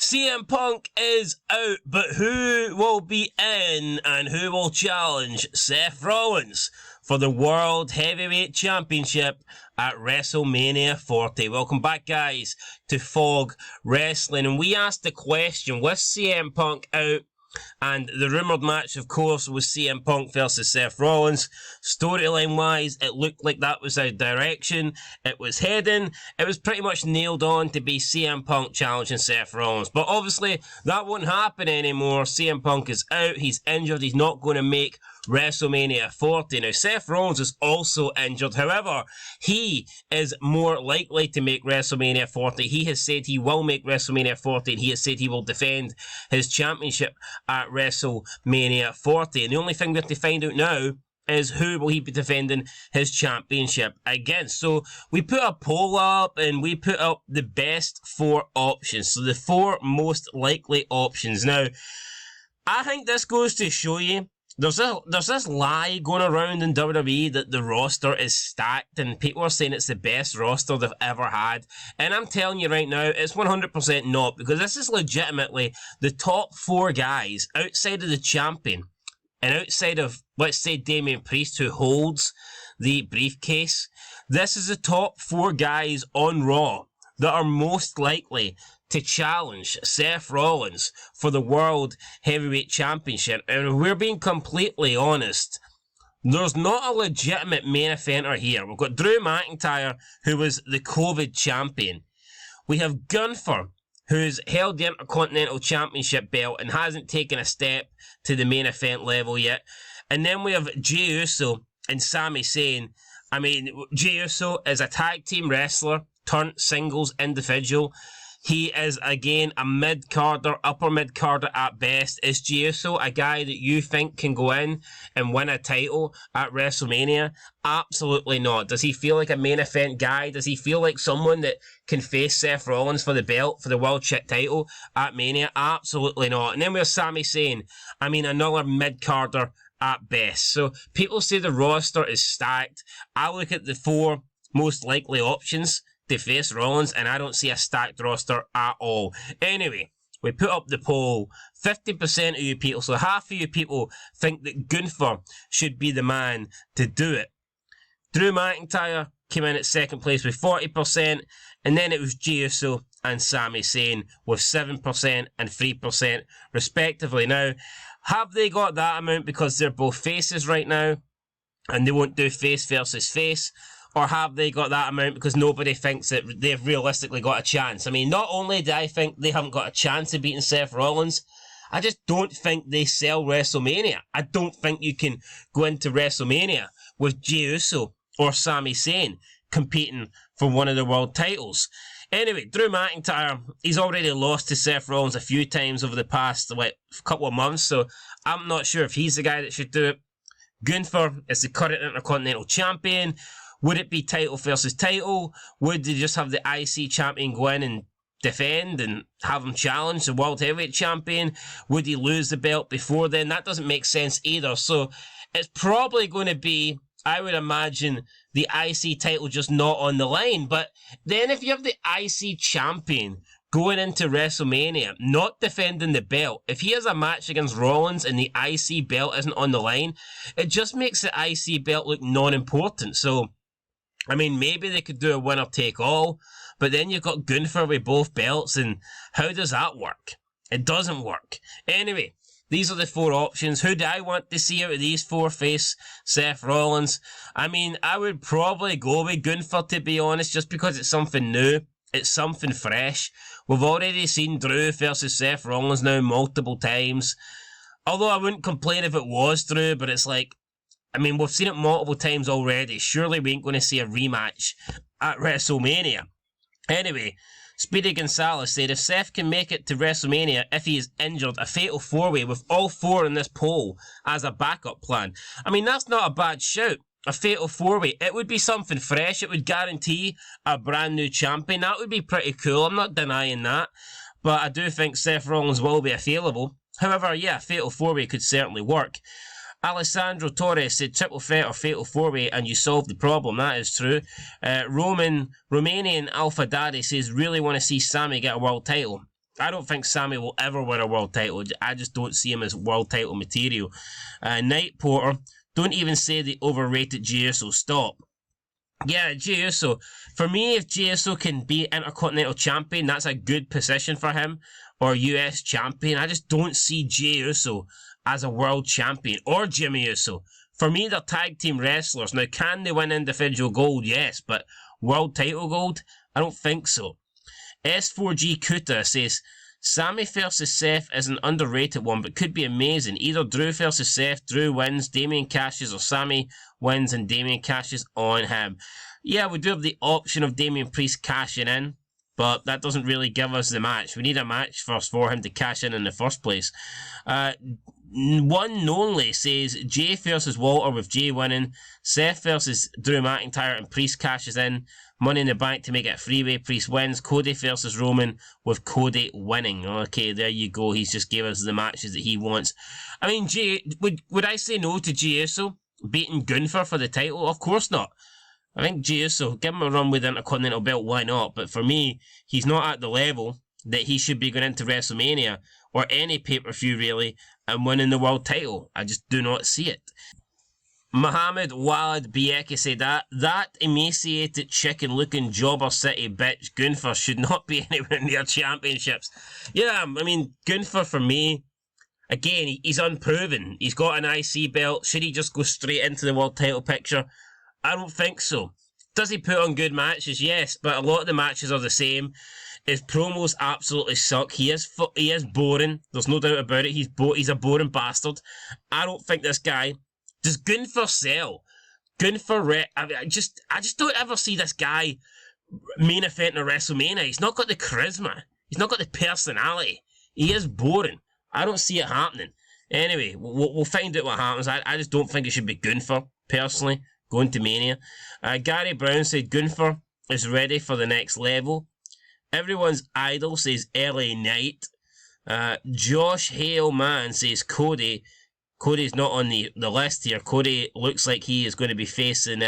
CM Punk is out, but who will be in and who will challenge Seth Rollins for the World Heavyweight Championship at Wrestlemania 40? Welcome back, guys, to Fog Wrestling. And we asked the question, was CM Punk out? And the rumoured match, of course, was CM Punk versus Seth Rollins. Storyline-wise, it looked like that was the direction it was heading. It was pretty much nailed on to be CM Punk challenging Seth Rollins. But obviously, that won't happen anymore. CM Punk is out. He's injured. He's not going to make WrestleMania 40. Now, Seth Rollins is also injured. However, he is more likely to make WrestleMania 40. He has said he will make WrestleMania 40, and he has said he will defend his championship at WrestleMania 40. And the only thing we have to find out now is who will he be defending his championship against. So we put a poll up and we put up the best 4 options. So the 4 most likely options. Now, I think this goes to show you there's this lie going around in WWE that the roster is stacked and people are saying it's the best roster they've ever had. And I'm telling you right now, it's 100% not, because this is legitimately the top 4 guys outside of the champion and outside of, let's say, Damian Priest, who holds the briefcase. This is the top 4 guys on Raw that are most likely to challenge Seth Rollins for the World Heavyweight Championship. And if we're being completely honest, there's not a legitimate main eventer here. We've got Drew McIntyre, who was the COVID champion. We have Gunther, who's held the Intercontinental Championship belt and hasn't taken a step to the main event level yet. And then we have Jey Uso and Sami Zayn. I mean, Jey Uso is a tag team wrestler turned singles individual. He is, again, a mid-carder, upper mid-carder at best. Is Jey Uso a guy that you think can go in and win a title at WrestleMania? Absolutely not. Does he feel like a main event guy? Does he feel like someone that can face Seth Rollins for the belt, for the World title at Mania? Absolutely not. And then we have Sami Zayn. I mean, another mid-carder at best. So people say the roster is stacked. I look at the 4 most likely options to face Rollins, and I don't see a stacked roster at all. Anyway, we put up the poll. 50% of you people, so half of you people, think that Gunther should be the man to do it. Drew McIntyre came in at second place with 40%, and then it was Jey Uso and Sami Zayn with 7% and 3% respectively. Now, have they got that amount because they're both faces right now, and they won't do face versus face? Or have they got that amount because nobody thinks that they've realistically got a chance? I mean, not only do I think they haven't got a chance of beating Seth Rollins, I just don't think they sell WrestleMania. I don't think you can go into WrestleMania with Jey Uso or Sami Zayn competing for one of the world titles. Anyway, Drew McIntyre, he's already lost to Seth Rollins a few times over the past couple of months, so I'm not sure if he's the guy that should do it. Gunther is the current Intercontinental Champion. Would it be title versus title? Would they just have the IC champion go in and defend and have him challenge the World Heavyweight Champion? Would he lose the belt before then? That doesn't make sense either. So it's probably going to be, I would imagine, the IC title just not on the line. But then if you have the IC champion going into WrestleMania, not defending the belt, if he has a match against Rollins and the IC belt isn't on the line, it just makes the IC belt look non-important. So, I mean, maybe they could do a winner-take-all, but then you've got Gunther with both belts, and how does that work? It doesn't work. Anyway, these are the 4 options. Who do I want to see out of these 4 face Seth Rollins? I mean, I would probably go with Gunther, to be honest, just because it's something new. It's something fresh. We've already seen Drew versus Seth Rollins now multiple times. Although I wouldn't complain if it was Drew, but it's like, I mean, we've seen it multiple times already. Surely we ain't going to see a rematch at WrestleMania. Anyway, Speedy Gonzalez said, if Seth can make it to WrestleMania if he is injured, a fatal 4-way with all 4 in this poll as a backup plan. I mean, that's not a bad shout. A fatal 4-way. It would be something fresh. It would guarantee a brand new champion. That would be pretty cool. I'm not denying that. But I do think Seth Rollins will be available. However, yeah, a fatal 4-way could certainly work. Alessandro Torres said triple threat or fatal 4-way and you solve the problem. That is true. Romanian Alpha Daddy says really want to see Sammy get a world title. I don't think Sammy will ever win a world title. I just don't see him as world title material. Night Porter, don't even say the overrated Jey Uso. Stop. Yeah, Jey Uso. For me, if Jey Uso can be Intercontinental Champion, that's a good position for him. Or US Champion. I just don't see Jey Uso as a world champion. Or Jimmy Uso. For me, they're tag team wrestlers. Now, can they win individual gold? Yes, but world title gold? I don't think so. S4G Kuta says, Sammy versus Seth is an underrated one, but could be amazing. Either Drew versus Seth, Drew wins, Damien cashes, or Sammy wins and Damien cashes on him. Yeah, we do have the option of Damien Priest cashing in, but that doesn't really give us the match. We need a match first for him to cash in the first place. One Lonely says, Jay versus Walter with Jay winning, Seth versus Drew McIntyre and Priest cashes in, Money in the Bank to make it a freeway, Priest wins, Cody versus Roman with Cody winning. Okay, there you go. He's just gave us the matches that he wants. I mean, Jay, would I say no to Jey Uso beating Gunther for the title? Of course not. I think Jey Uso, give him a run with the Intercontinental belt, why not? But for me, he's not at the level that he should be going into WrestleMania or any pay-per-view really and winning the world title. I just do not see it. Muhammad Walid Bieki said that emaciated chicken-looking jobber city bitch Gunther should not be anywhere near championships. Yeah, I mean, Gunther for me, again, he's unproven. He's got an IC belt. Should he just go straight into the world title picture? I don't think so. Does he put on good matches? Yes, but a lot of the matches are the same. His promos absolutely suck. He is boring. There's no doubt about it. He's a boring bastard. I don't think this guy... Does Gunther sell? I just don't ever see this guy main eventing a WrestleMania. He's not got the charisma. He's not got the personality. He is boring. I don't see it happening. Anyway, we'll find out what happens. I just don't think it should be Gunther, personally, going to Mania. Gary Brown said Gunther is ready for the next level. Everyone's idol says LA Knight. Josh Hale Man says Cody. Cody's not on the list here. Cody looks like he is going to be facing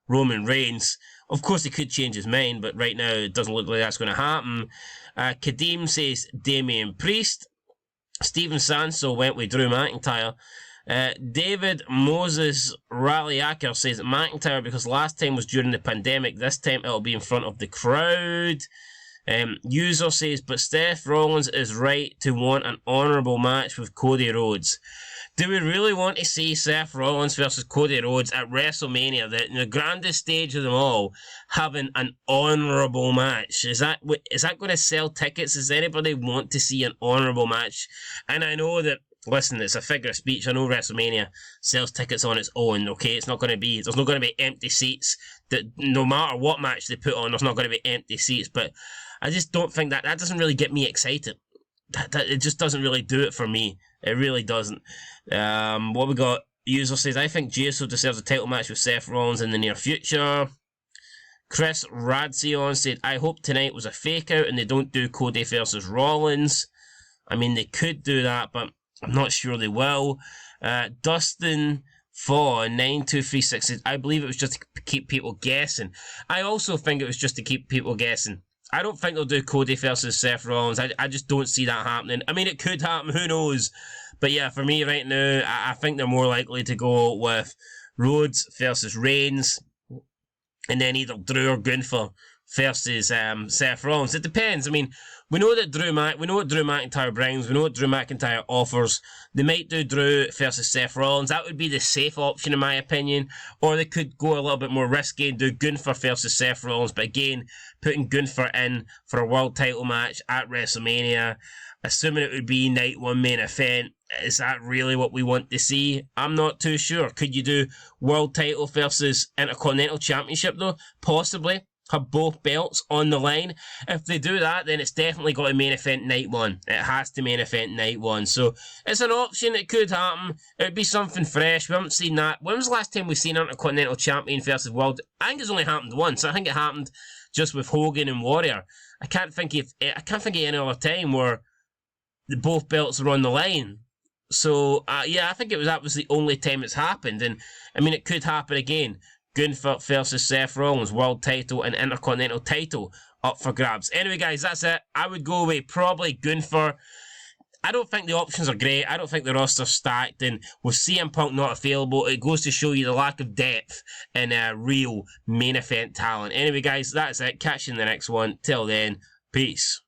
Roman Reigns. Of course, he could change his mind, but right now it doesn't look like that's going to happen. Kadeem says Damian Priest. Steven Sanso went with Drew McIntyre. David Moses Ralliacker says McIntyre because last time was during the pandemic. This time it'll be in front of the crowd. User says, but Seth Rollins is right to want an honourable match with Cody Rhodes. Do we really want to see Seth Rollins versus Cody Rhodes at WrestleMania, the grandest stage of them all, having an honourable match? Is that going to sell tickets? Does anybody want to see an honourable match? And I know that, listen, it's a figure of speech. I know WrestleMania sells tickets on its own, okay? There's not going to be empty seats. That no matter what match they put on, there's not going to be empty seats. But I just don't think that doesn't really get me excited. It just doesn't really do it for me. It really doesn't. What we got? User says, I think Jey Uso deserves a title match with Seth Rollins in the near future. Chris Radsion said, I hope tonight was a fake out and they don't do Cody versus Rollins. I mean, they could do that, but I'm not sure they will. Dustin Fawn 9236 says, I believe it was just to keep people guessing. I also think it was just to keep people guessing. I don't think they'll do Cody versus Seth Rollins. I just don't see that happening. I mean, it could happen. Who knows? But yeah, for me right now, I think they're more likely to go with Rhodes versus Reigns, and then either Drew or Gunther versus Seth Rollins. It depends. I mean, we know what Drew McIntyre brings. We know what Drew McIntyre offers. They might do Drew versus Seth Rollins. That would be the safe option in my opinion. Or they could go a little bit more risky and do Gunther versus Seth Rollins. But again, putting Gunther in for a world title match at WrestleMania, assuming it would be night one main event, is that really what we want to see? I'm not too sure. Could you do world title versus Intercontinental Championship though? Possibly. Have both belts on the line. If they do that, then it's definitely got to main event night one. It has to main event night one. So it's an option. It could happen. It would be something fresh. We haven't seen that. When was the last time we've seen Intercontinental Champion versus World? I think it's only happened once. I think it happened just with Hogan and Warrior. I can't think of any other time where both belts are on the line. So yeah, I think that was the only time it's happened. And I mean, it could happen again. Gunther versus Seth Rollins, world title and Intercontinental title up for grabs. Anyway, guys, that's it. I would go with probably Gunther. I don't think the options are great. I don't think the roster's stacked. And with CM Punk not available, it goes to show you the lack of depth in real main event talent. Anyway, guys, that's it. Catch you in the next one. Till then, peace.